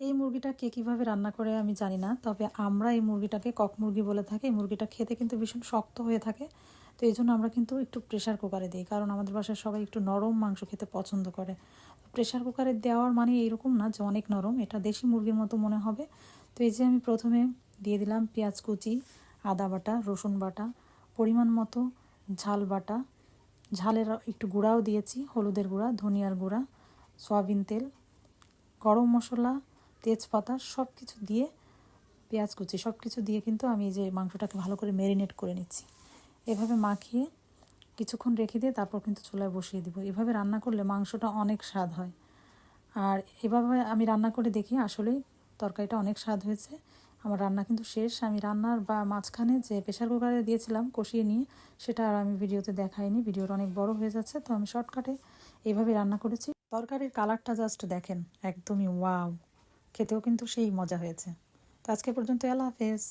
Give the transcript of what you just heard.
এই মুরগিটা কে কীভাবে রান্না করে আমি জানি না, তবে আমরা এই মুরগিটাকে কক মুরগি বলে থাকি। এই মুরগিটা খেতে কিন্তু ভীষণ শক্ত হয়ে থাকে, তো এই জন্য আমরা কিন্তু একটু প্রেশার কুকারে দিই, কারণ আমাদের বাসায় সবাই একটু নরম মাংস খেতে পছন্দ করে। প্রেশার কুকারে দেওয়ার মানে এইরকম না যে অনেক নরম, এটা দেশি মুরগির মতো মনে হবে। তো এই যে আমি প্রথমে দিয়ে দিলাম পেঁয়াজ কুচি, আদা বাটা, রসুন বাটা, পরিমাণ মতো ঝাল বাটা, ঝালের একটু গুঁড়াও দিয়েছি, হলুদের গুঁড়া, ধনিয়ার গুঁড়া, সয়াবিন তেল, গরম মশলা, তেজপাতা সব কিছু দিয়ে, পেঁয়াজ কুচি সব কিছু দিয়ে কিন্তু আমি এই যে মাংসটাকে ভালো করে ম্যারিনেট করে নিচ্ছি। এভাবে মাখিয়ে কিছুক্ষণ রেখে দিয়ে তারপর কিন্তু চুলায় বসিয়ে দিব। এভাবে রান্না করলে মাংসটা অনেক স্বাদ হয়। আর এভাবে আমি রান্না করে দেখি, আসলেই তরকারিটা অনেক স্বাদ হয়েছে। আমার রান্না কিন্তু শেষ। আমি রান্নার মাঝখানে যে প্রেশার কুকারে দিয়েছিলাম কষিয়ে নিয়ে, সেটা আর আমি ভিডিওতে দেখাইনি, ভিডিওটা অনেক বড় হয়ে যাচ্ছে, তো আমি শর্টকাটে এইভাবে রান্না করেছি। তরকারির কালারটা জাস্ট দেখেন, একদমই ওয়াও, খেতেও কিন্তু সেই মজা হয়েছে। তো আজকে পর্যন্ত, আল্লাহ হাফেজ।